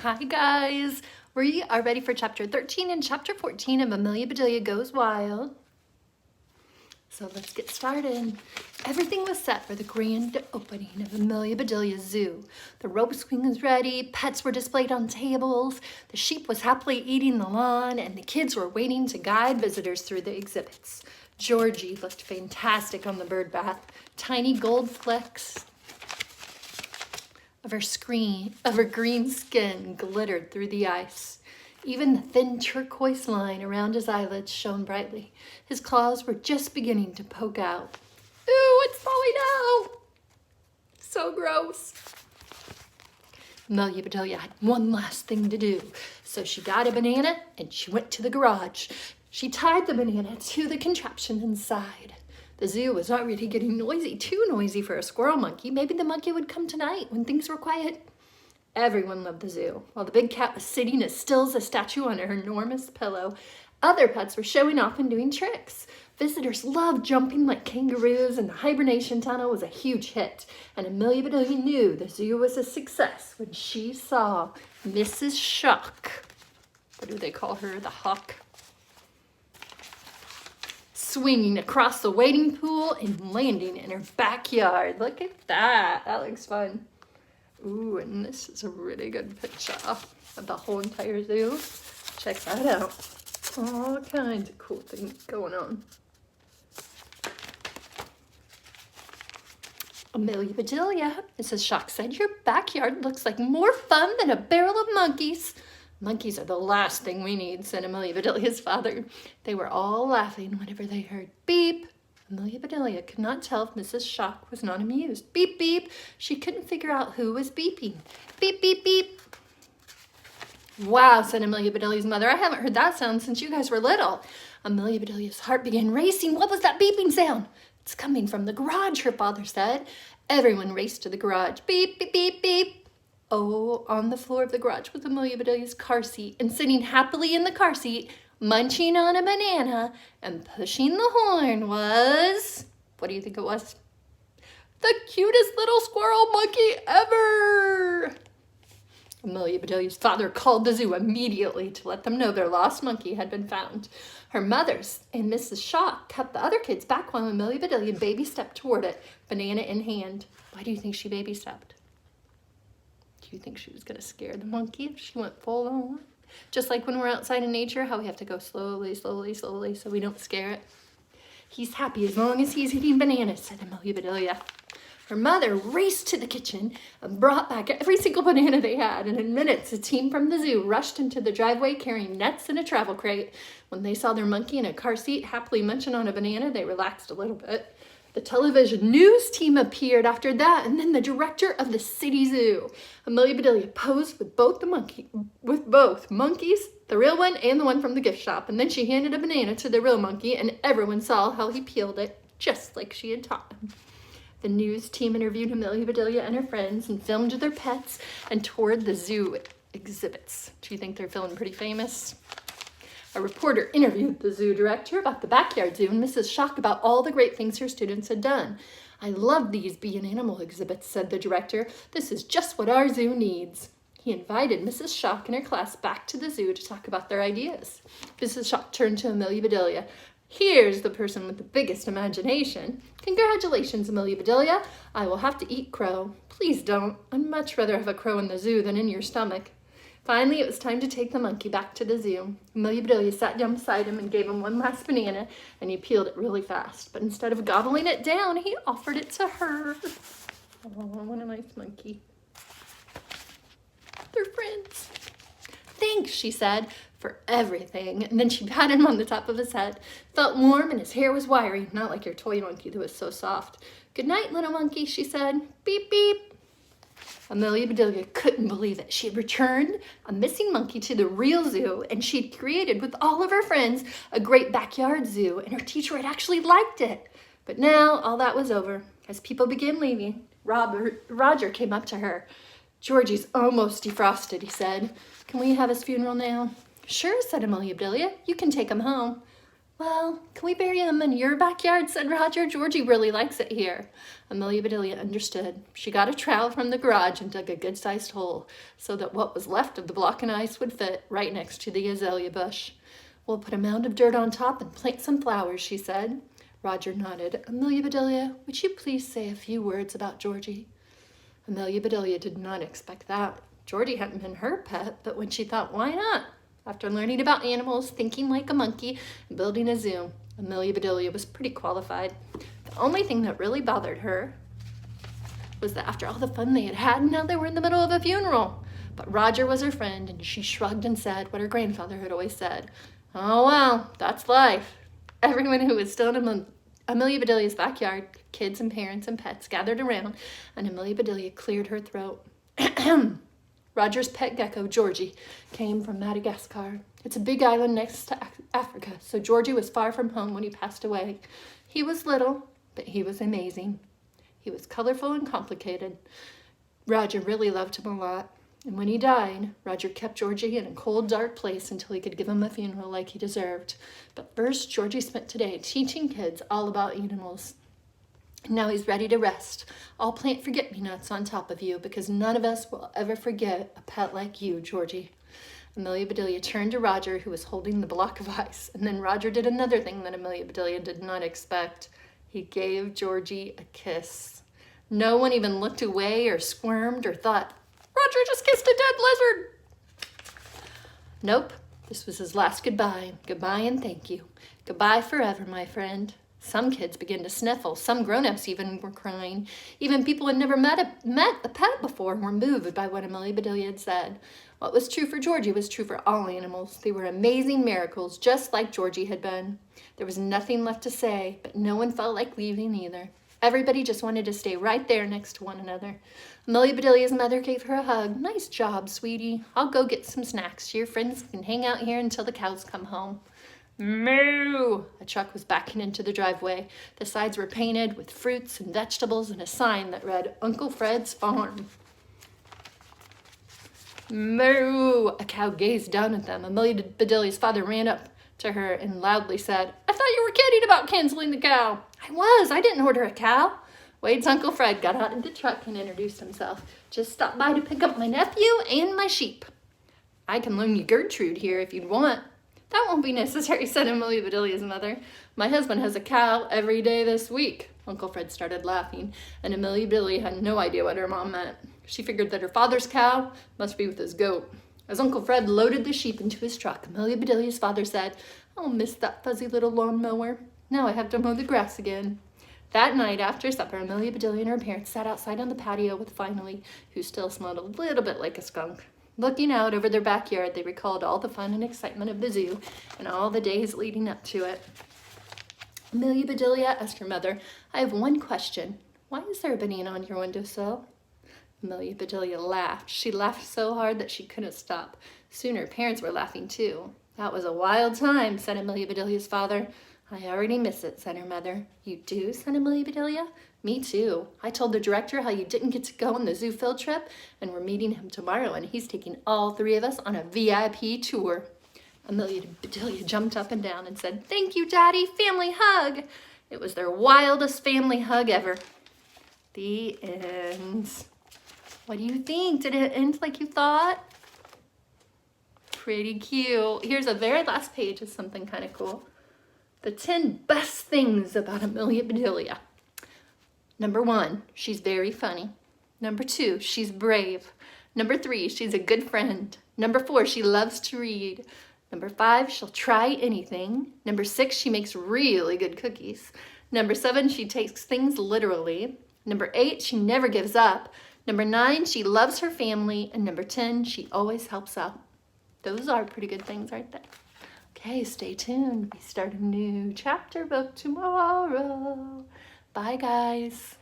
Hi guys, we are ready for chapter 13 and chapter 14 of Amelia Bedelia Goes Wild. So let's get started. Everything was set for the grand opening of Amelia Bedelia Zoo. The rope swing was ready, pets were displayed on tables, the sheep was happily eating the lawn, and the kids were waiting to guide visitors through the exhibits. Georgie looked fantastic on the bird bath. Tiny gold flecks of her green skin glittered through the ice. Even the thin turquoise line around his eyelids shone brightly. His claws were just beginning to poke out. Ooh, it's falling out! So gross. Amelia Bedelia had one last thing to do, so she got a banana and she went to the garage. She tied the banana to the contraption inside. The zoo was already getting noisy, too noisy for a squirrel monkey. Maybe the monkey would come tonight when things were quiet. Everyone loved the zoo. While the big cat was sitting as still as a statue on her enormous pillow, other pets were showing off and doing tricks. Visitors loved jumping like kangaroos, and the hibernation tunnel was a huge hit. And Amelia Bedelia knew the zoo was a success when she saw Mrs. Shock. What do they call her? The hawk? Swinging across the wading pool and landing in her backyard. Look at that. That looks fun. Ooh, and this is a really good picture of the whole entire zoo. Check that out. All kinds of cool things going on. Amelia Bedelia, Mrs. Shock said, your backyard looks like more fun than a barrel of monkeys. Monkeys are the last thing we need, said Amelia Bedelia's father. They were all laughing whenever they heard beep. Amelia Bedelia could not tell if Mrs. Shock was not amused. Beep, beep. She couldn't figure out who was beeping. Beep, beep, beep. Wow, said Amelia Bedelia's mother. I haven't heard that sound since you guys were little. Amelia Bedelia's heart began racing. What was that beeping sound? It's coming from the garage, her father said. Everyone raced to the garage. Beep, beep, beep, beep. Oh, on the floor of the garage was Amelia Bedelia's car seat, and sitting happily in the car seat, munching on a banana and pushing the horn was, what do you think it was? The cutest little squirrel monkey ever! Amelia Bedelia's father called the zoo immediately to let them know their lost monkey had been found. Her mothers and Mrs. Shock kept the other kids back while Amelia Bedelia baby-stepped toward it, banana in hand. Why do you think she baby-stepped? Do you think she was going to scare the monkey if she went full on? Just like when we're outside in nature, how we have to go slowly, slowly, slowly so we don't scare it. He's happy as long as he's eating bananas, said Amelia Bedelia. Her mother raced to the kitchen and brought back every single banana they had, and in minutes a team from the zoo rushed into the driveway carrying nets and a travel crate. When they saw their monkey in a car seat happily munching on a banana, they relaxed a little bit. The television news team appeared after that, and then the director of the city zoo. Amelia Bedelia posed with both monkeys, the real one and the one from the gift shop, and then she handed a banana to the real monkey, and everyone saw how he peeled it, just like she had taught him. The news team interviewed Amelia Bedelia and her friends and filmed their pets and toured the zoo exhibits. Do you think they're feeling pretty famous? A reporter interviewed the zoo director about the backyard zoo and Mrs. Shock about all the great things her students had done. I love these bee and animal exhibits, said the director. This is just what our zoo needs. He invited Mrs. Shock and her class back to the zoo to talk about their ideas. Mrs. Shock turned to Amelia Bedelia. Here's the person with the biggest imagination. Congratulations, Amelia Bedelia. I will have to eat crow. Please don't. I'd much rather have a crow in the zoo than in your stomach. Finally, it was time to take the monkey back to the zoo. Amelia Bedelia sat down beside him and gave him one last banana, and he peeled it really fast. But instead of gobbling it down, he offered it to her. Oh, what a nice monkey. They're friends. Thanks, she said, for everything. And then she patted him on the top of his head. Felt warm and his hair was wiry, not like your toy monkey that was so soft. Good night, little monkey, she said. Beep, beep. Amelia Bedelia couldn't believe it. She had returned a missing monkey to the real zoo, and she'd created with all of her friends a great backyard zoo, and her teacher had actually liked it. But now all that was over. As people began leaving, Roger came up to her. Georgie's almost defrosted, he said. Can we have his funeral now? Sure, said Amelia Bedelia. You can take him home. Well, can we bury him in your backyard, said Roger. Georgie really likes it here. Amelia Bedelia understood. She got a trowel from the garage and dug a good-sized hole so that what was left of the block and ice would fit right next to the azalea bush. We'll put a mound of dirt on top and plant some flowers, she said. Roger nodded. Amelia Bedelia, would you please say a few words about Georgie? Amelia Bedelia did not expect that. Georgie hadn't been her pet, but when she thought, why not? After learning about animals, thinking like a monkey, and building a zoo, Amelia Bedelia was pretty qualified. The only thing that really bothered her was that after all the fun they had had, now they were in the middle of a funeral. But Roger was her friend, and she shrugged and said what her grandfather had always said. Oh well, that's life. Everyone who was still in Amelia Bedelia's backyard, kids and parents and pets, gathered around, and Amelia Bedelia cleared her throat. Roger's pet gecko, Georgie, came from Madagascar. It's a big island next to Africa, so Georgie was far from home when he passed away. He was little, but he was amazing. He was colorful and complicated. Roger really loved him a lot, and when he died, Roger kept Georgie in a cold, dark place until he could give him a funeral like he deserved. But first, Georgie spent today teaching kids all about animals. Now he's ready to rest. I'll plant forget-me-nots on top of you because none of us will ever forget a pet like you, Georgie. Amelia Bedelia turned to Roger, who was holding the block of ice, and then Roger did another thing that Amelia Bedelia did not expect. He gave Georgie a kiss. No one even looked away or squirmed or thought, Roger just kissed a dead lizard. Nope, this was his last goodbye. Goodbye and thank you. Goodbye forever, my friend. Some kids began to sniffle. Some grown-ups even were crying. Even people who had never met the pet before were moved by what Amelia Bedelia had said. What was true for Georgie was true for all animals. They were amazing miracles, just like Georgie had been. There was nothing left to say, but no one felt like leaving either. Everybody just wanted to stay right there next to one another. Amelia Bedelia's mother gave her a hug. Nice job, sweetie. I'll go get some snacks. Your friends can hang out here until the cows come home. Moo! A truck was backing into the driveway. The sides were painted with fruits and vegetables and a sign that read, Uncle Fred's Farm. Moo! A cow gazed down at them. Amelia Bedelia's father ran up to her and loudly said, I thought you were kidding about canceling the cow. I was. I didn't order a cow. Wade's Uncle Fred got out of the truck and introduced himself. Just stopped by to pick up my nephew and my sheep. I can loan you Gertrude here if you'd want. That won't be necessary, said Amelia Bedelia's mother. My husband has a cow every day this week. Uncle Fred started laughing, and Amelia Bedelia had no idea what her mom meant. She figured that her father's cow must be with his goat. As Uncle Fred loaded the sheep into his truck, Amelia Bedelia's father said, I'll miss that fuzzy little lawnmower. Now I have to mow the grass again. That night after supper, Amelia Bedelia and her parents sat outside on the patio with Finally, who still smelled a little bit like a skunk. Looking out over their backyard, they recalled all the fun and excitement of the zoo and all the days leading up to it. Amelia Bedelia asked her mother, I have one question. Why is there a banana on your windowsill? Amelia Bedelia laughed. She laughed so hard that she couldn't stop. Soon her parents were laughing too. That was a wild time, said Amelia Bedelia's father. I already miss it, said her mother. You do, said Amelia Bedelia. Me too. I told the director how you didn't get to go on the zoo field trip, and we're meeting him tomorrow, and he's taking all three of us on a VIP tour. Amelia Bedelia jumped up and down and said, Thank you, Daddy. Family hug. It was their wildest family hug ever. The end. What do you think? Did it end like you thought? Pretty cute. Here's the very last page of something kind of cool. The 10 best things about Amelia Bedelia. Number 1, she's very funny. Number 2, she's brave. Number 3, she's a good friend. Number 4, she loves to read. Number 5, she'll try anything. Number 6, she makes really good cookies. Number 7, she takes things literally. Number 8, she never gives up. Number 9, she loves her family. And number 10, she always helps out. Those are pretty good things right there. Okay, stay tuned. We start a new chapter book tomorrow. Bye, guys.